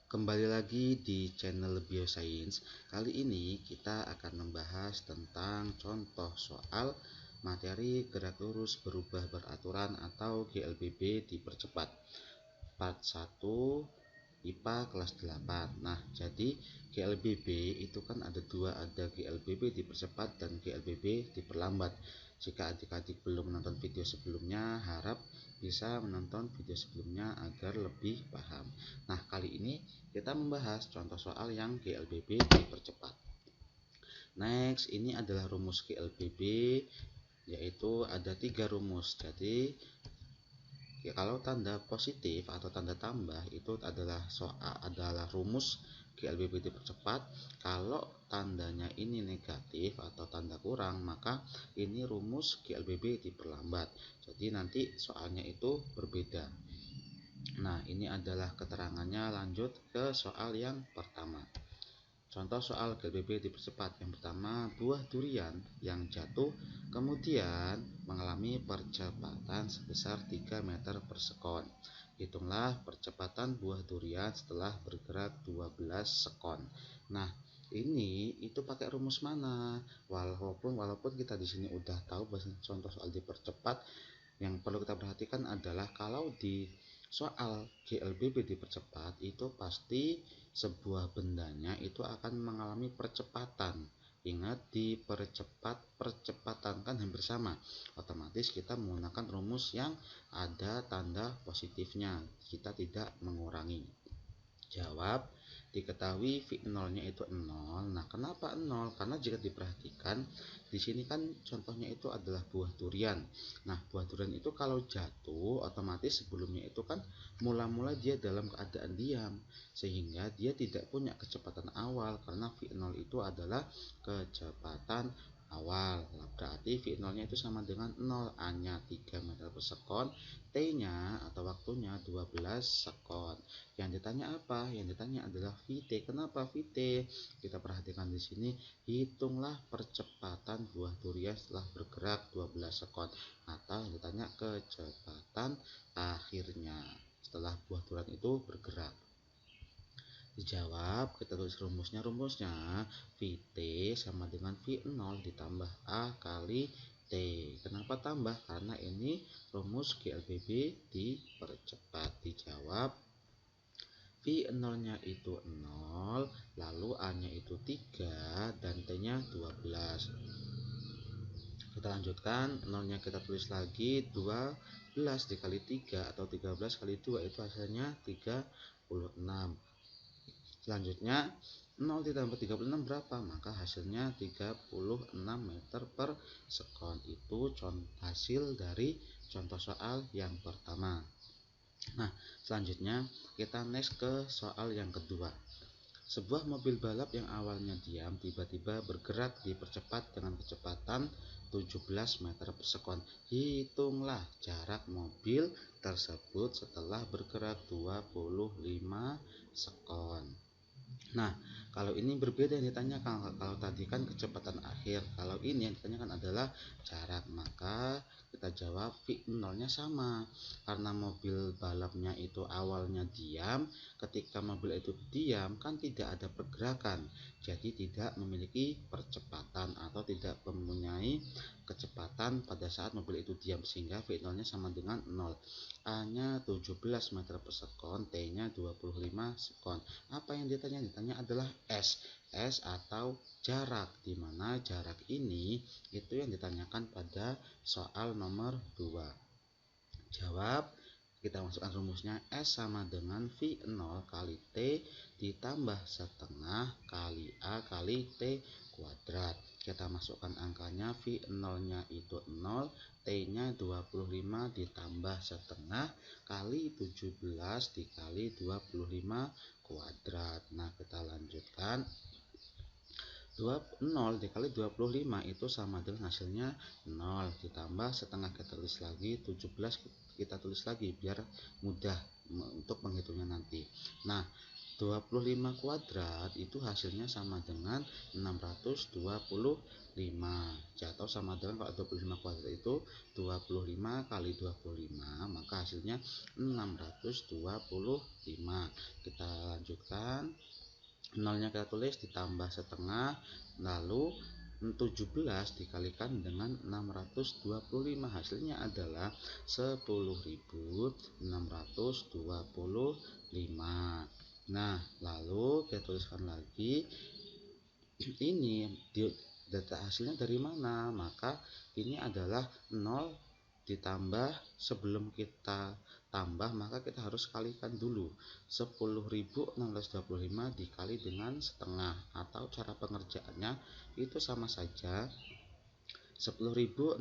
Kembali lagi di channel Biosains. Kali ini kita akan membahas tentang contoh soal materi gerak lurus berubah beraturan atau GLBB dipercepat. Part 1 IPA kelas 8. Nah, jadi GLBB itu kan ada dua, ada GLBB dipercepat dan GLBB diperlambat. Jika adik-adik belum menonton video sebelumnya, harap bisa menonton video sebelumnya agar lebih paham. Nah, kali ini kita membahas contoh soal yang GLBB dipercepat. Next, ini adalah rumus GLBB, yaitu ada 3 rumus. Jadi ya, kalau tanda positif atau tanda tambah itu adalah rumus GLBB dipercepat. Kalau tandanya ini negatif atau tanda kurang, maka ini rumus GLBB diperlambat. Jadi nanti soalnya itu berbeda. Nah, ini adalah keterangannya. Lanjut ke soal yang pertama. Contoh soal GLBB dipercepat. Yang pertama, buah durian yang jatuh kemudian mengalami percepatan sebesar 3 meter per sekon. Hitunglah percepatan buah durian setelah bergerak 12 sekon. Nah, ini itu pakai rumus mana? Walaupun kita di sini udah tahu bahasa contoh soal dipercepat, yang perlu kita perhatikan adalah kalau di soal GLBB dipercepat itu pasti sebuah bendanya itu akan mengalami percepatan. Ingat, dipercepat, percepatan kan hampir sama. Otomatis kita menggunakan rumus yang ada tanda positifnya. Kita tidak mengurangi. Jawab, diketahui V0-nya itu 0. Nah, kenapa 0? Karena jika diperhatikan di sini kan contohnya itu adalah buah durian. Nah, buah durian itu kalau jatuh otomatis sebelumnya itu kan mula-mula dia dalam keadaan diam, sehingga dia tidak punya kecepatan awal karena V0 itu adalah kecepatan awal. Berarti V0-nya itu sama dengan 0, A-nya 3 meter per sekon, T-nya atau waktunya 12 sekon. Yang ditanya apa? Yang ditanya adalah VT. Kenapa VT? Kita perhatikan di sini, hitunglah percepatan buah durian setelah bergerak 12 sekon, atau yang ditanya kecepatan akhirnya setelah buah durian itu bergerak. Dijawab, kita tulis rumusnya. VT sama dengan V0 ditambah A kali T. Kenapa tambah? Karena ini rumus GLBB dipercepat. Dijawab, V0-nya itu 0, lalu A-nya itu 3, dan T-nya 12. Kita lanjutkan, 0-nya kita tulis lagi, 12 dikali 3 atau 13 kali 2 itu hasilnya 36. Selanjutnya 0 ditambah 36 berapa? Maka hasilnya 36 meter per sekon. Itu hasil dari contoh soal yang pertama. Nah, selanjutnya kita next ke soal yang kedua. Sebuah mobil balap yang awalnya diam tiba-tiba bergerak dipercepat dengan kecepatan 17 meter per sekon. Hitunglah jarak mobil tersebut setelah bergerak 25 sekon. Nah, kalau ini berbeda yang ditanyakan. Kalau tadi kan kecepatan akhir, kalau ini yang ditanyakan adalah jarak. Maka kita jawab V0-nya sama. Karena mobil balapnya itu awalnya diam, ketika mobil itu diam kan tidak ada pergerakan, jadi tidak memiliki percepatan atau tidak mempunyai kecepatan pada saat mobil itu diam, sehingga V0-nya sama dengan 0. A-nya 17 meter per sekon, T-nya 25 sekon. Apa yang ditanya? Ditanya adalah S atau jarak, dimana jarak ini itu yang ditanyakan pada soal nomor 2. Jawab, kita masukkan rumusnya. S sama dengan V0 kali T ditambah setengah kali A kali T kuadrat. Kita masukkan angkanya, V0-nya itu 0, T-nya 25 ditambah setengah kali 17 dikali 25 kuadrat. Nah, kita lanjutkan. 0 dikali 25 itu sama dengan hasilnya 0, ditambah setengah kita tulis lagi, 17 kita tulis lagi biar mudah untuk menghitungnya nanti. Nah, 25 kuadrat itu hasilnya sama dengan 625, atau sama dengan, kalau 25 kuadrat itu 25 kali 25, maka hasilnya 625. Kita lanjut lanjutkan. Nolnya kita tulis ditambah setengah, lalu 17 dikalikan dengan 625, hasilnya adalah 10.625. Nah, lalu kita tuliskan lagi ini data hasilnya dari mana, maka ini adalah 0 ditambah, sebelum kita tambah maka kita harus kalikan dulu 10.625 dikali dengan setengah, atau cara pengerjaannya itu sama saja, 10.625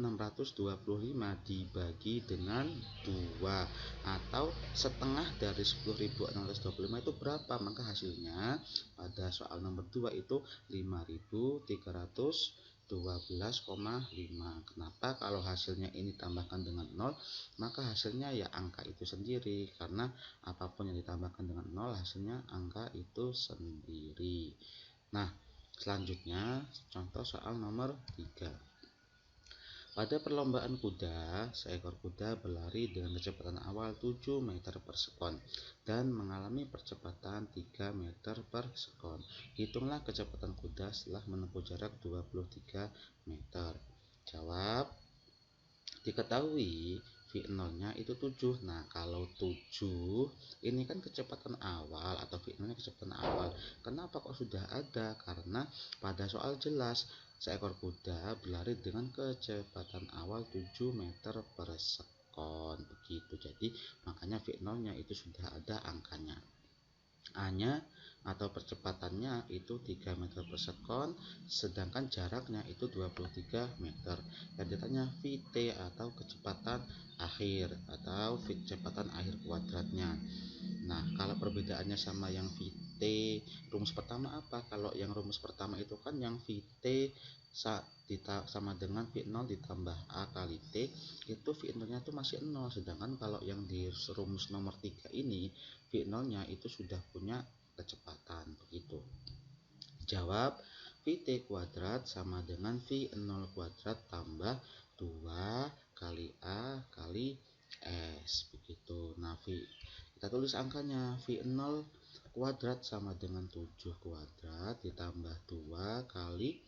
dibagi dengan 2, atau setengah dari 10.625 itu berapa, maka hasilnya pada soal nomor 2 itu 5.312,5. Kenapa? Kalau hasilnya ini tambahkan dengan 0, maka hasilnya ya angka itu sendiri, karena apapun yang ditambahkan dengan 0 hasilnya angka itu sendiri. Nah, selanjutnya contoh soal nomor 3. Pada perlombaan kuda, seekor kuda berlari dengan kecepatan awal 7 meter per sekon dan mengalami percepatan 3 meter per sekon. Hitunglah kecepatan kuda setelah menempuh jarak 23 meter. Jawab. Diketahui V0-nya itu 7. Nah, kalau 7 ini kan kecepatan awal atau V0-nya kecepatan awal. Kenapa kok sudah ada? Karena pada soal jelas seekor kuda berlari dengan kecepatan awal 7 meter per sekon. Begitu. Jadi, makanya V0-nya itu sudah ada angkanya. A-nya atau percepatannya itu 3 meter per sekon, sedangkan jaraknya itu 23 meter. Dan ditanya VT atau kecepatan akhir atau kecepatan akhir kuadratnya. Nah, kalau perbedaannya sama yang VT rumus pertama apa? Kalau yang rumus pertama itu kan yang VT sama dengan V0 ditambah A kali T, itu V0-nya itu masih 0. Sedangkan kalau yang di rumus nomor 3 ini, V0-nya itu sudah punya kecepatan. Begitu. Jawab. VT kuadrat sama dengan V0 kuadrat tambah 2 kali A kali S. Begitu. Nah, kita tulis angkanya. V0 kuadrat sama dengan 7 kuadrat ditambah 2 kali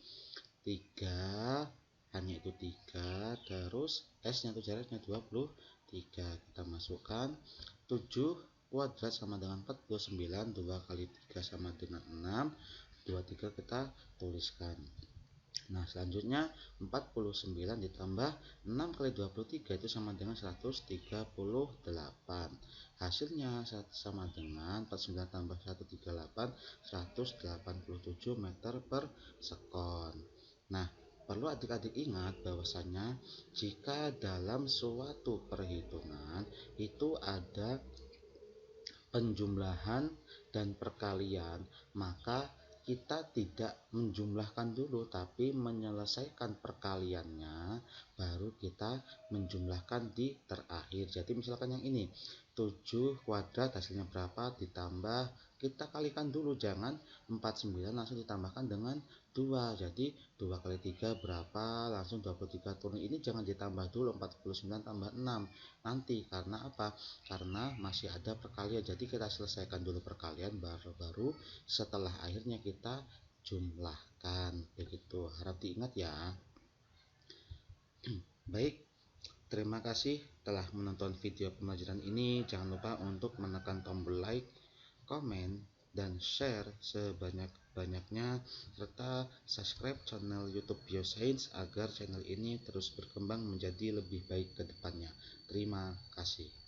3, hanya itu 3, terus S-nya itu jaraknya 23. Kita masukkan 7 kuadrat sama dengan 49, 2 kali 3 sama dengan 6, 23 kita tuliskan. Nah, selanjutnya 49 ditambah 6 kali 23 itu sama dengan 138. Hasilnya sama dengan 49 tambah 138, 187 meter per sekon. Nah, perlu adik-adik ingat bahwasanya jika dalam suatu perhitungan itu ada penjumlahan dan perkalian, maka kita tidak menjumlahkan dulu tapi menyelesaikan perkaliannya, baru kita menjumlahkan di terakhir. Jadi misalkan yang ini 7 kuadrat hasilnya berapa, ditambah, kita kalikan dulu, jangan 49 langsung ditambahkan dengan 2. Jadi 2 kali 3 berapa, langsung 23 turun. Ini jangan ditambah dulu 49 tambah 6 nanti. Karena apa? Karena masih ada perkalian. Jadi kita selesaikan dulu perkalian, baru setelah akhirnya kita jumlahkan. Begitu. Harap diingat ya. Baik. Terima kasih telah menonton video pembelajaran ini. Jangan lupa untuk menekan tombol like, komen, dan share sebanyak-banyaknya, serta subscribe channel YouTube Bioscience agar channel ini terus berkembang menjadi lebih baik ke depannya. Terima kasih.